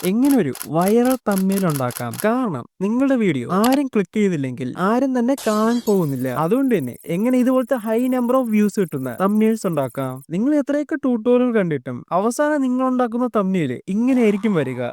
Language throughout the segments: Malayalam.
എങ്ങനെ ഒരു വൈറൽ തമ്മിൽ ഉണ്ടാക്കാം. കാരണം നിങ്ങളുടെ വീഡിയോ ആരും ക്ലിക്ക് ചെയ്തില്ലെങ്കിൽ ആരും തന്നെ കാണാൻ പോകുന്നില്ല. അതുകൊണ്ട് തന്നെ എങ്ങനെ ഇതുപോലത്തെ ഹൈ നമ്പർ ഓഫ് വ്യൂസ് കിട്ടുന്ന തമ്മിൽസ് ഉണ്ടാക്കാം. നിങ്ങൾ എത്രയൊക്കെ ട്യൂട്ടോറിയൽ കണ്ടിട്ടും അവസാനം നിങ്ങൾ ഉണ്ടാക്കുന്ന തമ്മിൽ ഇങ്ങനെയായിരിക്കും വരിക.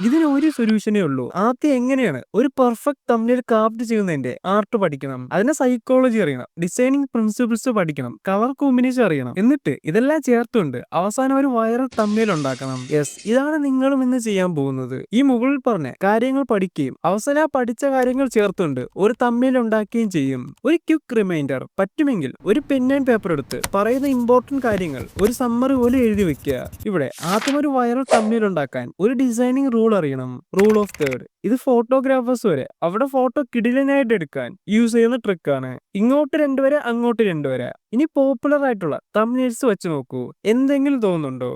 ഇതിന് ഒരു സൊല്യൂഷനേ ഉള്ളൂ. ആദ്യം എങ്ങനെയാണ് ഒരു പെർഫെക്റ്റ് തമ്മിൽ ക്രാഫ്റ്റ് ചെയ്യുന്നതിന്റെ ആർട്ട് പഠിക്കണം. അതിന്റെ സൈക്കോളജി അറിയണം, ഡിസൈനിങ് പ്രിൻസിപ്പിൾസ് പഠിക്കണം, കളർ കോമ്പിനേഷൻ അറിയണം. എന്നിട്ട് ഇതെല്ലാം ചേർത്തുകൊണ്ട് അവസാനം ഒരു വൈറൽ തമ്മിൽ ഉണ്ടാക്കണം. യെസ്, ഇതാണ് നിങ്ങളും ഇന്ന് ചെയ്യാൻ പോകുന്നത്. ഈ മുകളിൽ പറഞ്ഞ കാര്യങ്ങൾ പഠിക്കുകയും അവസാനം പഠിച്ച കാര്യങ്ങൾ ചേർത്തുകൊണ്ട് ഒരു തമ്മിൽ ഉണ്ടാക്കുകയും ചെയ്യും. ഒരു ക്വിക്ക് റിമൈൻഡർ, പറ്റുമെങ്കിൽ ഒരു പെൻ ആൻഡ് പേപ്പർ എടുത്ത് പറയുന്ന ഇമ്പോർട്ടന്റ് കാര്യങ്ങൾ ഒരു സമ്മറി പോലെ എഴുതി വെക്കുക. ഇവിടെ ആദ്യം ഒരു വൈറൽ തമ്മിൽ ഉണ്ടാക്കാൻ ഒരു ഡിസൈനിങ് റൂൾ അറിയണം. Rule of third. ഇത് ഫോട്ടോഗ്രാഫേഴ്സ് വരെ അവിടെ ഫോട്ടോ കിടിലനായിട്ട് എടുക്കാൻ യൂസ് ചെയ്യുന്ന ട്രിക്കാണ്. ഇങ്ങോട്ട് 2 വരെ, അങ്ങോട്ട് 2 വരെ. ഇനി പോപ്പുലർ ആയിട്ടുള്ള തംബ്നെയിൽസ് വെച്ച് നോക്കൂ. എന്തെങ്കിലും തോന്നുന്നുണ്ടോ?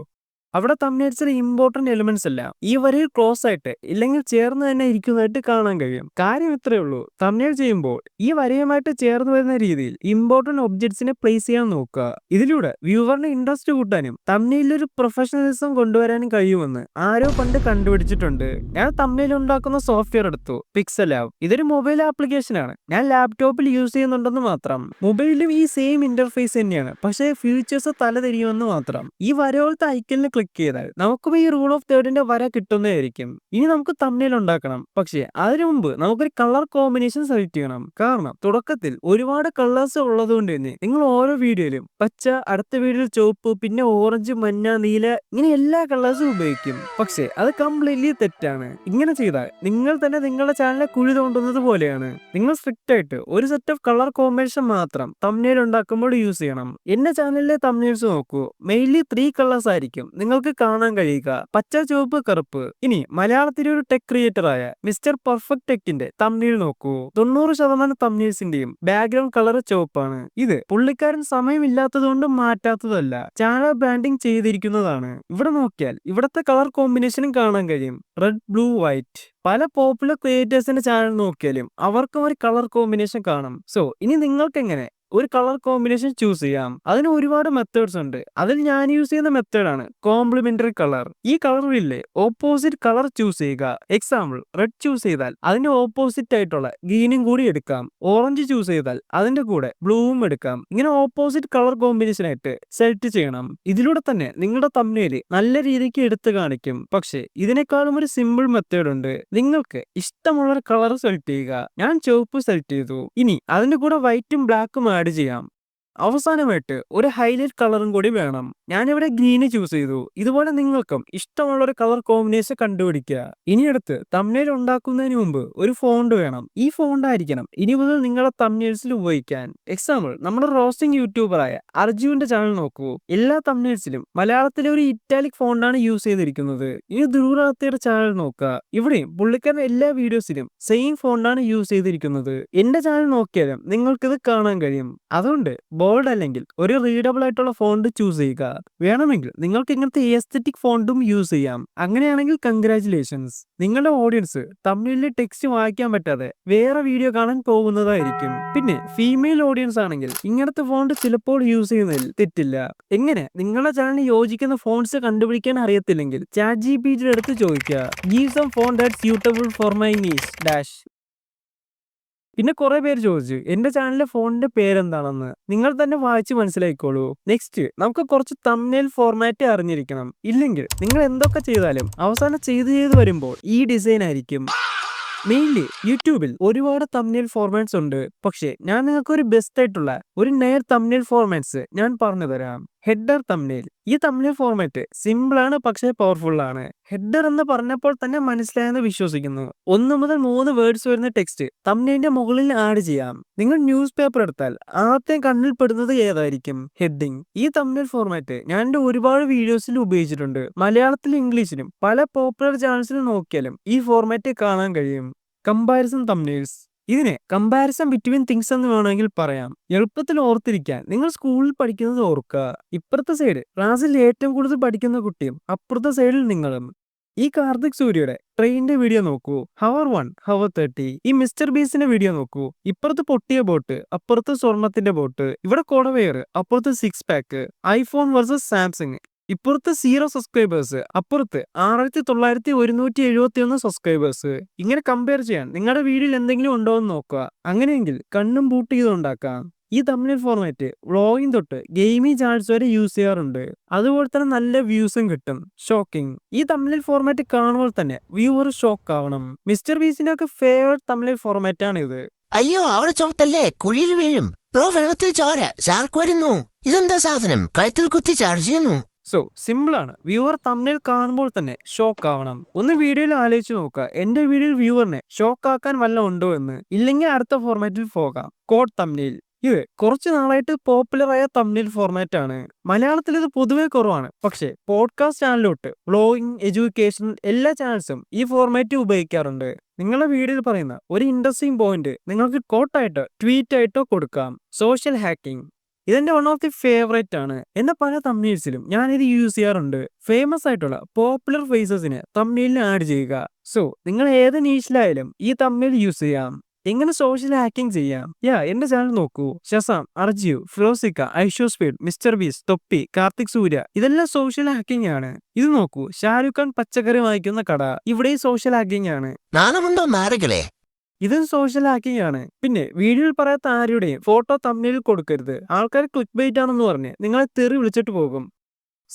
അവിടെ തംബ്നെയിൽസിലെ ഇമ്പോർട്ടന്റ് എലിമെന്റ്സ് എല്ലാം ഈ വരയിൽ ക്ലോസ് ആയിട്ട് ഇല്ലെങ്കിൽ ചേർന്ന് തന്നെ ഇരിക്കുന്നതായിട്ട് കാണാൻ കഴിയും. കാര്യം ഇത്രയേ ഉള്ളൂ, തംബ്നെയിൽ ചെയ്യുമ്പോൾ ഈ വരയുമായിട്ട് ചേർന്ന് വരുന്ന രീതിയിൽ ഇമ്പോർട്ടന്റ് ഒബ്ജക്ട്സിനെ പ്ലേസ് ചെയ്യാൻ നോക്കുക. ഇതിലൂടെ വ്യൂവറിന്റെ ഇൻട്രസ്റ്റ് കൂട്ടാനും തംബ്നെയിലിൽ ഒരു പ്രൊഫഷണലിസം കൊണ്ടുവരാനും കഴിയുമെന്ന് ആരോ പണ്ട് കണ്ടുപിടിച്ചിട്ടുണ്ട്. ഞാൻ തംബ്നെയിൽ ഉണ്ടാക്കുന്ന സോഫ്റ്റ്വെയർ എടുത്തു, പിക്സൽ ലാബ്. ഇതൊരു മൊബൈൽ ആപ്ലിക്കേഷൻ ആണ്. ഞാൻ ലാപ്ടോപ്പിൽ യൂസ് ചെയ്യുന്നുണ്ടെന്ന് മാത്രം. മൊബൈലിലും ഈ സെയിം ഇന്റർഫേസ് തന്നെയാണ്, പക്ഷേ ഫീച്ചേഴ്സ് തലതിരിയുമെന്ന് മാത്രം. ഈ വരപോലത്തെ ഐക്കണിൽ ക്ലിക്ക് ചെയ്താൽ നമുക്കും ഈ റൂൾ ഓഫ് തേർഡിന്റെ വര കിട്ടുന്നതായിരിക്കും. ഇനി നമുക്ക് തംബ്നെയിൽ ഉണ്ടാക്കണം. പക്ഷേ അതിനു മുമ്പ് നമുക്കൊരു കളർ കോമ്പിനേഷൻ സെലക്ട് ചെയ്യണം. കാരണം തുടക്കത്തിൽ ഒരുപാട് കളേഴ്സ് ഉള്ളത് കൊണ്ട് തന്നെ നിങ്ങൾ ഓരോ വീഡിയോയിലും പച്ച, അടുത്ത വീഡിയോയിൽ ചുവപ്പ്, പിന്നെ ഓറഞ്ച്, മഞ്ഞ, നീല, ഇങ്ങനെ എല്ലാ കളേഴ്സും ഉപയോഗിക്കും. പക്ഷേ അത് കംപ്ലീറ്റ്ലി തെറ്റാണ്. ഇങ്ങനെ ചെയ്താൽ നിങ്ങൾ തന്നെ നിങ്ങളുടെ ചാനലിനെ കുഴി തോണ്ടുന്നത് പോലെയാണ്. നിങ്ങൾ സ്ട്രിക്റ്റ് ആയിട്ട് ഒരു സെറ്റ് ഓഫ് കളർ കോമ്പിനേഷൻ മാത്രം തംബ്നെയിൽ ഉണ്ടാക്കുമ്പോൾ യൂസ് ചെയ്യണം. എന്റെ ചാനലിലെ തംബ്നെയിൽസ് നോക്കൂ, മെയിൻലി 3 കളേഴ്സ് ആയിരിക്കും നിങ്ങൾക്ക് കാണാൻ കഴിയുക: പച്ച, ചുവപ്പ്, കറുപ്പ്. ഇനി മലയാളത്തിലെ ഒരു ടെക് ക്രിയേറ്റർ ആയ മിസ്റ്റർ പെർഫെക്റ്റ് ടെക്കിന്റെ തംബ്നെയിൽ നോക്കൂ. 90% തംബ്നെയിൽസിന്റെയും ബാക്ക്ഗ്രൗണ്ട് കളർ ചുവപ്പാണ്. ഇത് പുള്ളിക്കാരൻ സമയമില്ലാത്തതുകൊണ്ട് മാറ്റാത്തതല്ല, ചാനൽ ബ്രാൻഡിങ് ചെയ്തിരിക്കുന്നതാണ്. ഇവിടെ നോക്കിയാൽ ഇവിടത്തെ കളർ കോമ്പിനേഷനും കാണാൻ കഴിയും: റെഡ്, ബ്ലൂ, വൈറ്റ്. പല പോപ്പുലർ ക്രിയേറ്റേഴ്സിന്റെ ചാനൽ നോക്കിയാലും അവർക്കും ഒരു കളർ കോമ്പിനേഷൻ കാണും. സോ ഇനി നിങ്ങൾക്ക് എങ്ങനെ ഒരു കളർ കോമ്പിനേഷൻ ചൂസ് ചെയ്യാം? അതിന് ഒരുപാട് മെത്തേഡ്സ് ഉണ്ട്. അതിൽ ഞാൻ യൂസ് ചെയ്യുന്ന മെത്തേഡാണ് കോംപ്ലിമെന്ററി കളർ. ഈ കളറിലെ ഓപ്പോസിറ്റ് കളർ ചൂസ് ചെയ്യുക. എക്സാമ്പിൾ, റെഡ് ചൂസ് ചെയ്താൽ അതിന്റെ ഓപ്പോസിറ്റ് ആയിട്ടുള്ള ഗ്രീനും കൂടി എടുക്കാം. ഓറഞ്ച് ചൂസ് ചെയ്താൽ അതിന്റെ കൂടെ ബ്ലൂവും എടുക്കാം. ഇങ്ങനെ ഓപ്പോസിറ്റ് കളർ കോമ്പിനേഷൻ ആയിട്ട് സെലക്ട് ചെയ്യണം. ഇതിലൂടെ തന്നെ നിങ്ങളുടെ തംബ്നെയിൽ നല്ല രീതിക്ക് എടുത്തു കാണിക്കും. പക്ഷേ ഇതിനേക്കാളും ഒരു സിമ്പിൾ മെത്തേഡ് ഉണ്ട്. നിങ്ങൾക്ക് ഇഷ്ടമുള്ള കളർ സെലക്ട് ചെയ്യുക. ഞാൻ ചുവപ്പ് സെലക്ട് ചെയ്തു. ഇനി അതിന്റെ കൂടെ വൈറ്റും ബ്ലാക്കും ആഡ് ചെയ്യാം. അവസാനമായിട്ട് ഒരു ഹൈലൈറ്റ് കളറും കൂടി വേണം. ഞാനിവിടെ ഗ്രീന് ചൂസ് ചെയ്തു. ഇതുപോലെ നിങ്ങൾക്കും ഇഷ്ടമുള്ള ഒരു കളർ കോമ്പിനേഷൻ കണ്ടുപിടിക്കുക. ഇനി അടുത്ത് തംബ്നെയിൽ ഉണ്ടാക്കുന്നതിന് മുമ്പ് ഒരു ഫോണ്ട് വേണം. ഈ ഫോണ്ട് ആയിരിക്കണം ഇനി മുതൽ നിങ്ങളുടെ തംബ്നെയിൽസിൽ ഉപയോഗിക്കാൻ. എക്സാമ്പിൾ, നമ്മുടെ റോസ്റ്റിംഗ് യൂട്യൂബറായ അർജുവിന്റെ ചാനൽ നോക്കൂ. എല്ലാ തംബ്നെയിൽസിലും മലയാളത്തിലെ ഒരു ഇറ്റാലിക് ഫോണ്ടാണ് യൂസ് ചെയ്തിരിക്കുന്നത്. ഇനി ധ്രുവറാത്തയുടെ ചാനൽ നോക്കുക. ഇവിടെയും പുള്ളിക്കാരൻ എല്ലാ വീഡിയോസിലും സെയിം ഫോണ്ടാണ് യൂസ് ചെയ്തിരിക്കുന്നത്. എന്റെ ചാനൽ നോക്കിയാലും നിങ്ങൾക്കിത് കാണാൻ കഴിയും. അതുകൊണ്ട് ബോൾഡ് അല്ലെങ്കിൽ ഒരു റീഡബിൾ ആയിട്ടുള്ള ഫോണ്ട് ചൂസ് ചെയ്യുക. വേണമെങ്കിൽ നിങ്ങൾക്ക് ഇങ്ങനത്തെ എസ്തെറ്റിക് ഫോണ്ടും യൂസ് ചെയ്യാം. അങ്ങനെയാണെങ്കിൽ കൺഗ്രാറ്റുലേഷൻസ്, നിങ്ങളുടെ ഓഡിയൻസ് തംബ്നെയിലിലെ ടെക്സ്റ്റ് വായിക്കാൻ പറ്റാതെ വേറെ വീഡിയോ കാണാൻ പോകുന്നതായിരിക്കും. പിന്നെ ഫീമെയിൽ ഓഡിയൻസ് ആണെങ്കിൽ ഇങ്ങനത്തെ ഫോണ്ട് ചിലപ്പോൾ യൂസ് ചെയ്യുന്നതിൽ തെറ്റില്ല. എങ്ങനെ നിങ്ങളുടെ ചാനലിന് യോജിക്കുന്ന ഫോണ്ട്സ് കണ്ടുപിടിക്കാൻ അറിയത്തില്ലെങ്കിൽ ChatGPT എടുത്ത് ചോദിക്കുക. Give some font that suitable for my niche dash. പിന്നെ കുറെ പേര് ചോദിച്ചു എന്റെ ചാനലിലെ ഫോണിന്റെ പേരെന്താണെന്ന്. നിങ്ങൾ തന്നെ വായിച്ച് മനസ്സിലാക്കിക്കോളൂ. നെക്സ്റ്റ്, നമുക്ക് കുറച്ച് തംബ്നെയിൽ ഫോർമാറ്റ് അറിഞ്ഞിരിക്കണം. ഇല്ലെങ്കിൽ നിങ്ങൾ എന്തൊക്കെ ചെയ്താലും അവസാനം ചെയ്ത് വരുമ്പോൾ ഈ ഡിസൈൻ ആയിരിക്കും. മെയിൻലി യൂട്യൂബിൽ ഒരുപാട് തംബ്നെയിൽ ഫോർമാറ്റ്സ് ഉണ്ട്. പക്ഷേ ഞാൻ നിങ്ങൾക്ക് ഒരു ബെസ്റ്റ് ആയിട്ടുള്ള ഒരു നെയർ തംബ്നെയിൽ ഫോർമാറ്റ്സ് ഞാൻ പറഞ്ഞു തരാം. Header thumbnail. ഈ തംബ്നെയിൽ ഫോർമാറ്റ് സിമ്പിൾ ആണ്, പക്ഷേ പവർഫുൾ ആണ്. ഹെഡർ എന്ന് പറഞ്ഞപ്പോൾ തന്നെ മനസ്സിലായെന്ന് വിശ്വസിക്കുന്നു. 1 മുതൽ 3 വേർഡ്സ് വരുന്ന ടെക്സ്റ്റ് തംബ്നെയിലിന്റെ മുകളിൽ ആഡ് ചെയ്യാം. നിങ്ങൾ ന്യൂസ് പേപ്പർ എടുത്താൽ ആദ്യം കണ്ണിൽ പെടുന്നത് ഏതായിരിക്കും? ഹെഡിങ്. ഈ തംബ്നെയിൽ ഫോർമാറ്റ് ഞാൻ എന്റെ ഒരുപാട് വീഡിയോസിൽ ഉപയോഗിച്ചിട്ടുണ്ട്. മലയാളത്തിലും ഇംഗ്ലീഷിലും പല പോപ്പുലർ ചാനൽസിലും നോക്കിയാലും ഈ ഫോർമാറ്റ് കാണാൻ കഴിയും. Comparison thumbnails. ഇതിനെ കമ്പാരിസൺ ബിറ്റ്വീൻ തിങ്സ് എന്ന് വേണമെങ്കിൽ പറയാം. എളുപ്പത്തിൽ ഓർത്തിരിക്കാൻ നിങ്ങൾ സ്കൂളിൽ പഠിക്കുന്നത് ഓർക്കുക. ഇപ്പുറത്തെ സൈഡ് ക്ലാസ്സിൽ ഏറ്റവും കൂടുതൽ പഠിക്കുന്ന കുട്ടിയും അപ്പുറത്തെ സൈഡിൽ നിങ്ങളും. ഈ കാർത്തിക് സൂര്യയുടെ ട്രെയിനിന്റെ വീഡിയോ നോക്കൂ. Hour 1, hour 30. ഈ മിസ്റ്റർ ബീസിന്റെ വീഡിയോ നോക്കൂ. ഇപ്പുറത്ത് പൊട്ടിയ ബോട്ട്, അപ്പുറത്ത് സ്വർണത്തിന്റെ ബോട്ട്. ഇവിടെ കൊടവെയർ, അപ്പുറത്ത് 6 പാക്ക്. IPhone versus Samsung. ഇപ്പുറത്ത് 0 സബ്സ്ക്രൈബേഴ്സ്, അപ്പുറത്ത് 6971 സബ്സ്ക്രൈബേഴ്സ്. ഇങ്ങനെ കമ്പയർ ചെയ്യാൻ നിങ്ങളുടെ വീഡിയോയിൽ എന്തെങ്കിലും ഉണ്ടോ എന്ന് നോക്കുക. അങ്ങനെയെങ്കിൽ കണ്ണും പൂട്ട് ചെയ്തുണ്ടാക്കാം. ഈ തംബ്നെയിൽ ഫോർമാറ്റ് വ്ളോഗിംഗ് തൊട്ട് ഗെയിമിംഗ് ചാനൽസ് വരെ യൂസ് ചെയ്യാറുണ്ട്. അതുപോലെ തന്നെ നല്ല വ്യൂസും കിട്ടും. ഷോക്കിംഗ്. ഈ തംബ്നെയിൽ ഫോർമാറ്റ് കാണുമ്പോൾ തന്നെ വ്യൂവർ ഷോക്ക് ആവണം. മിസ്റ്റർ ബീസിന്റെ ഒക്കെ ഫേവറേറ്റ് തംബ്നെയിൽ ഫോർമാറ്റ് ആണ് ഇത്. അയ്യോ, അവിടെ ചോട്ടല്ലേ, കുഴിയിൽ വീഴും. ബ്രോ, വെള്ളത്തിൽ ചോര, ഷാർക്ക് വരുന്നു. ഇതെന്താ സാധനം? കഴുത്തിൽ കുത്തി ചാർജ് ചെയ്യുന്നു. സോ സിമ്പിൾ ആണ്. വ്യൂവർ തംബ്നെയിൽ കാണുമ്പോൾ തന്നെ ഷോക്ക് ആവണം. ഒന്ന് വീഡിയോയിൽ ആലോചിച്ച് നോക്കുക, എന്റെ വീഡിയോയിൽ വ്യൂവറിനെ ഷോക്ക് ആക്കാൻ വല്ല ഉണ്ടോ എന്ന്. ഇല്ലെങ്കിൽ അടുത്ത ഫോർമാറ്റിൽ പോകാം. Code thumbnail. ഇത് കുറച്ചു നാളായിട്ട് പോപ്പുലർ ആയ തംബ്നെയിൽ ഫോർമാറ്റ് ആണ്. മലയാളത്തിൽ ഇത് പൊതുവെ കുറവാണ്. പക്ഷേ പോഡ്കാസ്റ്റ് ചാനലിലോട്ട് വ്ളോഗിംഗ്, എഡ്യൂക്കേഷൻ എല്ലാ ചാനൽസും ഈ ഫോർമാറ്റ് ഉപയോഗിക്കാറുണ്ട്. നിങ്ങളുടെ വീഡിയോയിൽ പറയുന്ന ഒരു ഇൻട്രസ്റ്റിംഗ് പോയിന്റ് നിങ്ങൾക്ക് കോട്ടായിട്ടോ ട്വീറ്റ് ആയിട്ടോ കൊടുക്കാം. Social hacking. ഇതെന്റെ വൺ ഓഫ് ദി ഫേവറേറ്റ് ആണ്. എന്റെ പല തംബ്നെയിൽസിലും ഞാൻ ഇത് യൂസ് ചെയ്യാറുണ്ട്. ഫേമസ് ആയിട്ടുള്ള പോപ്പുലർ ഫേസസിനെ തംബ്നെയിലിൽ ആഡ് ചെയ്യുക. സോ നിങ്ങൾ ഏത് നീഷിലായാലും ഈ തംബ്നെയിൽ യൂസ് ചെയ്യാം. എങ്ങനെ സോഷ്യൽ ഹാക്കിംഗ് ചെയ്യാം? എന്റെ ചാനൽ നോക്കൂ. ഷസാം, അർജിയു, ഫിറോസിക്ക, ഐഷോ സ്പീഡ്, മിസ്റ്റർ ബീസ്, തൊപ്പി, കാർത്തിക് സൂര്യ, ഇതെല്ലാം സോഷ്യൽ ഹാക്കിംഗ് ആണ്. ഇത് നോക്കൂ, ഷാരൂഖ് ഖാൻ പച്ചക്കറി വാങ്ങിക്കുന്ന കട, ഇവിടെ സോഷ്യൽ ഹാക്കിംഗ് ആണ്. ഇതും സോഷ്യൽ ഹാക്കിംഗ് ആണ്. പിന്നെ വീഡിയോയിൽ പറയാത്ത ആരുടെയും ഫോട്ടോ തംബ്നെയിൽ കൊടുക്കരുത്. ആൾക്കാർ ക്ലിക്ക് ബൈറ്റ് ആണെന്ന് പറഞ്ഞ് നിങ്ങളെ തെറി വിളിച്ചിട്ട് പോകും.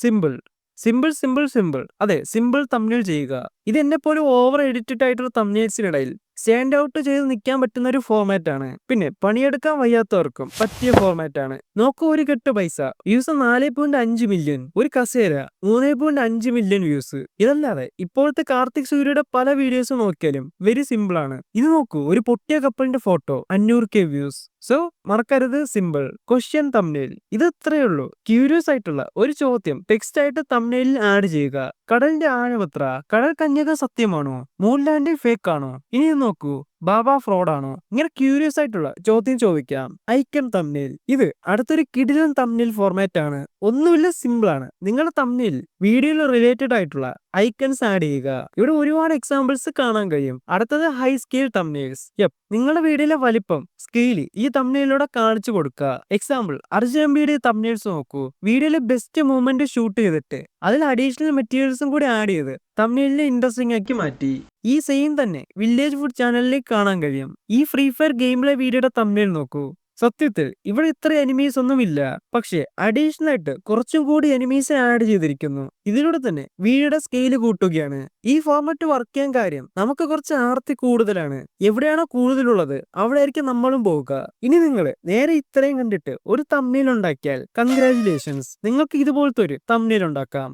Simple simple simple simple. അതെ, സിമ്പിൾ തംബ്നെയിൽ ചെയ്യുക. ഇത് എന്നെ പോലെ ഓവർ എഡിറ്റഡ് ആയിട്ടുള്ള തംബ്നെയിൽസിനിടയിൽ സ്റ്റാൻഡ് ഔട്ട് ചെയ്ത് നിൽക്കാൻ പറ്റുന്ന ഒരു ഫോർമാറ്റ് ആണ്. പിന്നെ പണിയെടുക്കാൻ വയ്യാത്തവർക്കും പറ്റിയ ഫോർമാറ്റ് ആണ്. നോക്കൂ, ഒരു കെട്ട് പൈസ, വ്യൂസ് 4.5 മില്യൺ, ഒരു കസേര 3.5 മില്യൺ വ്യൂസ്. ഇതല്ലാതെ ഇപ്പോഴത്തെ കാർത്തിക് സൂര്യയുടെ പല വീഡിയോസ് നോക്കിയാലും വെരി സിമ്പിൾ ആണ്. ഇത് നോക്കൂ, ഒരു പൊട്ടിയ കപ്പലിന്റെ ഫോട്ടോ 500K വ്യൂസ്. സോ മറക്കരുത്, സിമ്പിൾ. Question thumbnail. ഇത് ഇത്രയേ ഉള്ളൂ. ക്യൂരിയസ് ആയിട്ടുള്ള ഒരു ചോദ്യം ടെക്സ്റ്റ് ആയിട്ട് തംബ്നെയിലിൽ ആഡ് ചെയ്യുക. കടലിന്റെ ആഴമെത്ര? കടൽ കന്യക സത്യമാണോ? മൂൺലാൻഡ് ഫേക്ക് ആണോ? ഇനി നോക്കൂ, ബാബ ഫ്രോഡ് ആണോ? ഇങ്ങനെ ക്യൂരിയസ് ആയിട്ടുള്ള ചോദ്യം ചോദിക്കാം. Icon thumbnail. ഇത് അടുത്തൊരു കിടിലൻ തംബ്നെയിൽ ഫോർമാറ്റ് ആണ്. ഒന്നുമില്ല, സിമ്പിൾ ആണ്. നിങ്ങളുടെ തംബ്നെയിൽ വീഡിയോയിൽ റിലേറ്റഡ് ആയിട്ടുള്ള ഐക്കൺസ് ആഡ് ചെയ്യുക. ഇവിടെ ഒരുപാട് എക്സാമ്പിൾസ് കാണാൻ കഴിയും. അടുത്തത് ഹൈ സ്കെയിൽ തംബ്നെയിൽസ്. നിങ്ങളുടെ വീഡിയോയിലെ വലിപ്പം, സ്കെയില് ഈ തംബ്നെയിലൂടെ കാണിച്ചു കൊടുക്കുക. എക്സാമ്പിൾ, അർജുനബിയുടെ തംബ്നെയിൽസ് നോക്കൂ. വീഡിയോയിലെ ബെസ്റ്റ് മൂവ്മെന്റ് ഷൂട്ട് ചെയ്തിട്ട് അതിൽ അഡീഷണൽ മെറ്റീരിയൽസും കൂടി ആഡ് ചെയ്ത് തംബ്നെയിലിനെ ഇൻട്രസ്റ്റിംഗ് ആക്കി മാറ്റി. ഈ സെയിം തന്നെ വില്ലേജ് ഫുഡ് ചാനലിലേക്ക് കാണാൻ കഴിയും. ഈ ഫ്രീ ഫയർ ഗെയിമിലെ വീഡിയോയുടെ തംബ്നെയിൽ നോക്കൂ. സത്യത്തിൽ ഇവിടെ ഇത്ര എനിമീസ് ഒന്നുമില്ല, പക്ഷെ അഡീഷണൽ ആയിട്ട് കുറച്ചും കൂടി എനിമീസ് ആഡ് ചെയ്തിരിക്കുന്നു. ഇതിലൂടെ തന്നെ വീഡിയോയുടെ സ്കെയില് കൂട്ടുകയാണ്. ഈ ഫോർമാറ്റ് വർക്ക് ചെയ്യാൻ കാര്യം നമുക്ക് കുറച്ച് ആർത്തി കൂടുതലാണ്. എവിടെയാണോ കൂടുതലുള്ളത് അവിടെ ആയിരിക്കും നമ്മളും പോകുക. ഇനി നിങ്ങൾ നേരെ ഇത്രയും കണ്ടിട്ട് ഒരു തംബ്നെയിൽ ഉണ്ടാക്കിയാൽ കൺഗ്രാറ്റുലേഷൻസ്, നിങ്ങൾക്ക് ഇതുപോലത്തെ ഒരു തംബ്നെയിൽ ഉണ്ടാക്കാം.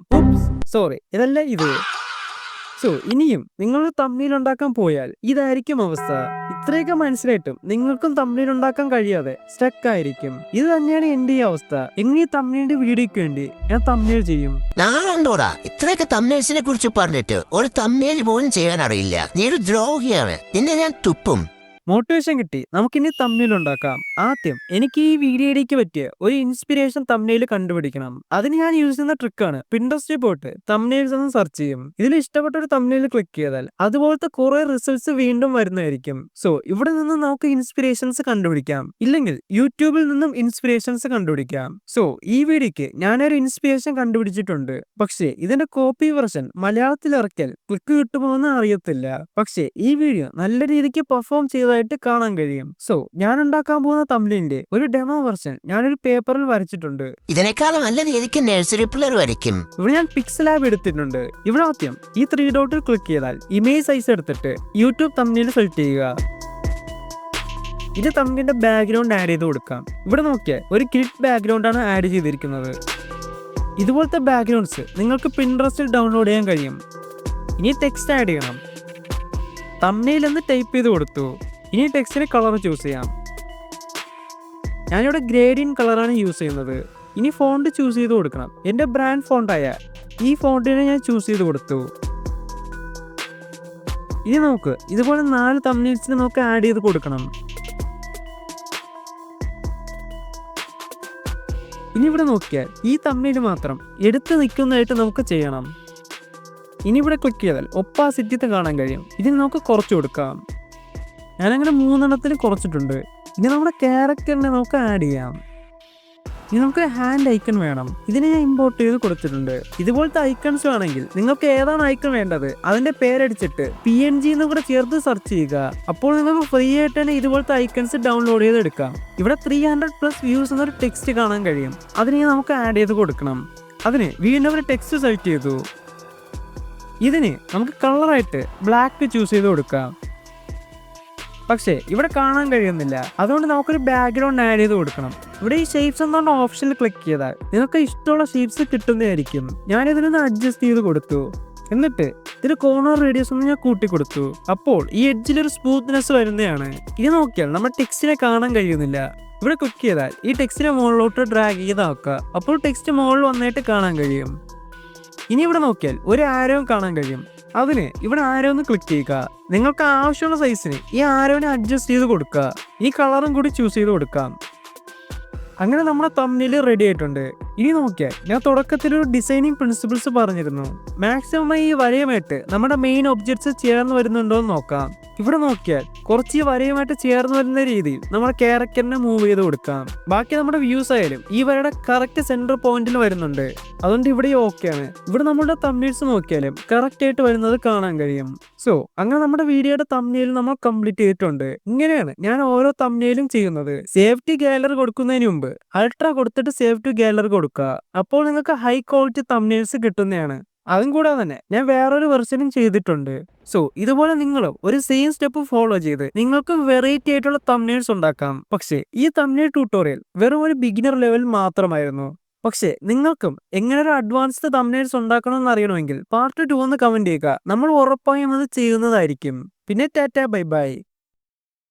സോറി, ഇതല്ല ഇത്. സോ ഇനിയും നിങ്ങൾ തംബ്നെയിൽ ഉണ്ടാക്കാൻ പോയാൽ ഇതായിരിക്കും അവസ്ഥ. ഇത്രയൊക്കെ മനസ്സിലായിട്ടും നിങ്ങൾക്കും തംബ്നെയിൽ ഉണ്ടാക്കാൻ കഴിയാതെ സ്റ്റക്ക് ആയിരിക്കും. ഇത് തന്നെയാണ് എന്റെ ഈ അവസ്ഥ. എങ്ങനെ ഈ തംബ്നെയിലിന്റെ വീഡിയോക്ക് വേണ്ടി ഞാൻ തംബ്നെയിൽ ചെയ്യും? നാളെന്തോടാ ഇത്രയൊക്കെ തംബ്നെയിൽസിനെ കുറിച്ച് പറഞ്ഞിട്ട് ഒരു തംബ്നെയിൽ പോലും ചെയ്യാൻ അറിയില്ല. നീ ഒരു ദ്രോഹിയാണ്, നിന്നെ ഞാൻ തുപ്പും. മോട്ടിവേഷൻ കിട്ടി. നമുക്കിനി തംബ്നെയിൽ ഉണ്ടാക്കാം. ആദ്യം എനിക്ക് ഈ വീഡിയോയിലേക്ക് പറ്റിയ ഒരു ഇൻസ്പിറേഷൻ തംബ്നെയിൽ കണ്ടുപിടിക്കണം. അതിന് ഞാൻ യൂസ് ചെയ്യുന്ന ട്രിക്കാണ്, പിൻട്രസ്റ്റിൽ പോയിട്ട് തംബ്നെയിൽസ് എന്ന് സെർച്ച് ചെയ്യും. ഇതിൽ ഇഷ്ടപ്പെട്ട ഒരു തംബ്നെയിൽ ക്ലിക്ക് ചെയ്താൽ അതുപോലത്തെ കുറെ റിസൾട്ട്സ് വീണ്ടും വരുന്നതായിരിക്കും. സോ ഇവിടെ നിന്ന് നമുക്ക് ഇൻസ്പിറേഷൻസ് കണ്ടുപിടിക്കാം. ഇല്ലെങ്കിൽ യൂട്യൂബിൽ നിന്നും ഇൻസ്പിറേഷൻസ് കണ്ടുപിടിക്കാം. സോ ഈ വീഡിയോക്ക് ഞാനൊരു ഇൻസ്പിറേഷൻ കണ്ടുപിടിച്ചിട്ടുണ്ട്. പക്ഷേ ഇതിന്റെ കോപ്പി വെർഷൻ മലയാളത്തിൽ ഇറക്കിയാൽ ക്ലിക്ക് കിട്ടുമോന്ന് അറിയത്തില്ല. പക്ഷേ ഈ വീഡിയോ നല്ല രീതിക്ക് പെർഫോം ചെയ്ത കാണാൻ കഴിയും. സോ ഞാൻ ഉണ്ടാക്കാൻ പോകുന്ന തംബ്നെയിലിന്റെ ഒരു ഡെമോ വെർഷൻ ഞാനൊരു പേപ്പറിൽ വരച്ചിട്ടുണ്ട്. ഇതിനേക്കാളും നല്ല രീതിക്ക് നഴ്സറി പിള്ളേർ വരയ്ക്കും. ഇവിടെ ഞാൻ പിക്സൽ ആപ്പ് എടുത്തിട്ടുണ്ട്. ഇവിടെ ആദ്യം ഈ 3 ഡോട്ടിൽ ക്ലിക്ക് ചെയ്താൽ ഇമേജ് സൈസ് എടുത്തിട്ട് യൂട്യൂബ് തംബ്നെയിൽ സെലക്ട് ചെയ്യുക. ഇത് തംബ്നെയിലിന്റെ ബാക്ക്ഗ്രൗണ്ട് ആഡ് ചെയ്ത് കൊടുക്കാം. ഇവിടെ നോക്കിയാൽ ഒരു കിഡ് ബാക്ക്ഗ്രൗണ്ട് ആണ് ആഡ് ചെയ്തിരിക്കുന്നത്. ഇതുപോലത്തെ ബാക്ക്ഗ്രൗണ്ട്സ് നിങ്ങൾക്ക് പിൻട്രസ്റ്റിൽ ഡൗൺലോഡ് ചെയ്യാൻ കഴിയും. ഇനി ടെക്സ്റ്റ് ആഡ് ചെയ്യണം. തംബ്നെയിൽ എന്ന് ടൈപ്പ് ചെയ്ത് കൊടുത്തു. ഇനി ടെക്സ്റ്റിന് കളർ ചൂസ് ചെയ്യാം. ഞാനിവിടെ ഗ്രേഡിയൻ കളറാണ് യൂസ് ചെയ്യുന്നത്. ഇനി ഫോണ്ട് ചൂസ് ചെയ്ത് കൊടുക്കണം. എൻ്റെ ബ്രാൻഡ് ഫോണ്ടായ ഈ ഫോണ്ടിനെ ഞാൻ ചൂസ് ചെയ്ത് കൊടുത്തു. ഇനി നമുക്ക് ഇതുപോലെ 4 തംബ്നെയിൽസിന് നമുക്ക് ആഡ് ചെയ്ത് കൊടുക്കണം. ഇനി ഇവിടെ നോക്കിയാൽ ഈ തംബ്നെയിൽ മാത്രം എടുത്ത് നിൽക്കുന്നതായിട്ട് നമുക്ക് ചെയ്യണം. ഇനി ഇവിടെ ക്ലിക്ക് ചെയ്താൽ ഒപ്പാസിറ്റി കാണാൻ കഴിയും. ഇതിന് നമുക്ക് കുറച്ച് കൊടുക്കാം. ഞാനങ്ങനെ 3 എണ്ണത്തിന് കുറച്ചിട്ടുണ്ട്. ഇനി നമ്മുടെ ക്യാരക്ടറിനെ നമുക്ക് ആഡ് ചെയ്യാം. ഇനി നമുക്ക് ഹാൻഡ് ഐക്കൺ വേണം. ഇതിനെ ഞാൻ ഇമ്പോർട്ട് ചെയ്ത് കൊടുത്തിട്ടുണ്ട്. ഇതുപോലത്തെ ഐക്കൺസ് വേണമെങ്കിൽ നിങ്ങൾക്ക് ഏതാണ് ഐക്കൺ വേണ്ടത് അതിന്റെ പേരടിച്ചിട്ട് PNG എന്ന് കൂടെ ചേർത്ത് സെർച്ച് ചെയ്യുക. അപ്പോൾ നിങ്ങൾക്ക് ഫ്രീ ആയിട്ട് തന്നെ ഇതുപോലത്തെ ഐക്കൺസ് ഡൗൺലോഡ് ചെയ്തെടുക്കാം. ഇവിടെ 300+ വ്യൂസ് എന്നൊരു ടെക്സ്റ്റ് കാണാൻ കഴിയും. അതിനെ നമുക്ക് ആഡ് ചെയ്ത് കൊടുക്കണം. അതിന് വീണ്ടും ഒരു ടെക്സ്റ്റ് സെലക്ട് ചെയ്തു. ഇതിന് നമുക്ക് കളറായിട്ട് ബ്ലാക്ക് ചൂസ് ചെയ്ത് കൊടുക്കാം. പക്ഷേ ഇവിടെ കാണാൻ കഴിയുന്നില്ല. അതുകൊണ്ട് നമുക്കൊരു ബാക്ക്ഗ്രൗണ്ട് ആഡ് ചെയ്ത് കൊടുക്കണം. ഇവിടെ ഈ ഷേപ്സ് എന്നുള്ള ഓപ്ഷനിൽ ക്ലിക്ക് ചെയ്താൽ നിങ്ങൾക്ക് ഇഷ്ടമുള്ള ഷേപ്സ് കിട്ടുന്നതായിരിക്കും. ഞാനിതിനൊന്ന് അഡ്ജസ്റ്റ് ചെയ്ത് കൊടുത്തു. എന്നിട്ട് ഇതിന് കോർണർ റേഡിയസ് ഒന്ന് ഞാൻ കൂട്ടി കൊടുത്തു. അപ്പോൾ ഈ എഡ്ജിലൊരു സ്മൂത്ത്നെസ് വരുന്നതാണ്. ഇത് നോക്കിയാൽ നമ്മുടെ ടെക്സ്റ്റിനെ കാണാൻ കഴിയുന്നില്ല. ഇവിടെ ക്ലിക്ക് ചെയ്താൽ ഈ ടെക്സ്റ്റിനെ മുകളിലോട്ട് ഡ്രാഗ് ചെയ്താക്കുക. അപ്പോൾ ടെക്സ്റ്റ് മുകളിൽ വന്നായിട്ട് കാണാൻ കഴിയും. ഇനി ഇവിടെ നോക്കിയാൽ ഒരു ആരോയും കാണാൻ കഴിയും. അതിന് ഇവിടെ ആരോ ഒന്ന് ക്ലിക്ക് ചെയ്യുക. നിങ്ങൾക്ക് ആവശ്യമുള്ള സൈസിന് ഈ ആരോനെ അഡ്ജസ്റ്റ് ചെയ്ത് കൊടുക്കുക. ഈ കളറും കൂടി ചൂസ് ചെയ്ത് കൊടുക്കാം. അങ്ങനെ നമ്മുടെ തംബ്നെയിൽ റെഡി ആയിട്ടുണ്ട്. ഇനി നോക്കിയാൽ ഞാൻ തുടക്കത്തിൽ ഒരു ഡിസൈനിങ് പ്രിൻസിപ്പിൾസ് പറഞ്ഞിരുന്നു. മാക്സിമം ഈ വരയുമായിട്ട് നമ്മുടെ മെയിൻ ഒബ്ജക്ട്സ് ചേർന്ന് വരുന്നുണ്ടോ എന്ന് നോക്കാം. ഇവിടെ നോക്കിയാൽ കുറച്ച് ഈ വരയുമായിട്ട് ചേർന്ന് വരുന്ന രീതിയിൽ നമ്മുടെ ക്യാരക്ടറിനെ മൂവ് ചെയ്ത് കൊടുക്കാം. ബാക്കി നമ്മുടെ വ്യൂസ് ആയാലും ഈ വരയുടെ കറക്റ്റ് സെന്റർ പോയിന്റിൽ വരുന്നുണ്ട്. അതുകൊണ്ട് ഇവിടെ ഓക്കെയാണ്. ഇവിടെ നമ്മുടെ തംബ്നെയിൽസ് നോക്കിയാലും കറക്റ്റ് ആയിട്ട് വരുന്നത് കാണാൻ കഴിയും. സോ അങ്ങനെ നമ്മുടെ വീഡിയോയുടെ തംബ്നെയിൽ നമ്മൾ കംപ്ലീറ്റ് ചെയ്തിട്ടുണ്ട്. ഇങ്ങനെയാണ് ഞാൻ ഓരോ തംബ്നെയിലും ചെയ്യുന്നത്. സേവ് ടു ഗാലറി കൊടുക്കുന്നതിന് മുമ്പ് അൾട്രാ കൊടുത്തിട്ട് സേവ് ടു ഗാലറി കൊടുക്കുക. അപ്പോൾ നിങ്ങൾക്ക് ഹൈ ക്വാളിറ്റി തംബ്നെയിൽസ് കിട്ടുന്നതാണ്. അതും കൂടാതെ തന്നെ ഞാൻ വേറൊരു വെർഷനും ചെയ്തിട്ടുണ്ട്. സോ ഇതുപോലെ നിങ്ങളും ഒരു സെയിം സ്റ്റെപ്പ് ഫോളോ ചെയ്ത് നിങ്ങൾക്ക് വെറൈറ്റി ആയിട്ടുള്ള തംബ്നെയിൽസ് ഉണ്ടാക്കാം. പക്ഷേ ഈ തംബ്നെയിൽ ട്യൂട്ടോറിയൽ വെറും ഒരു ബിഗിനർ ലെവൽ മാത്രമായിരുന്നു. പക്ഷേ നിങ്ങൾക്കും എങ്ങനെ ഒരു അഡ്വാൻസ്ഡ് തംബ്നെയിൽസ് ഉണ്ടാക്കണമെന്ന് അറിയണമെങ്കിൽ പാർട്ട് 2 എന്ന് കമന്റ് ചെയ്യുക. നമ്മൾ ഉറപ്പായും അത് ചെയ്യുന്നതായിരിക്കും. പിന്നെ ടാറ്റ ബൈ ബൈ.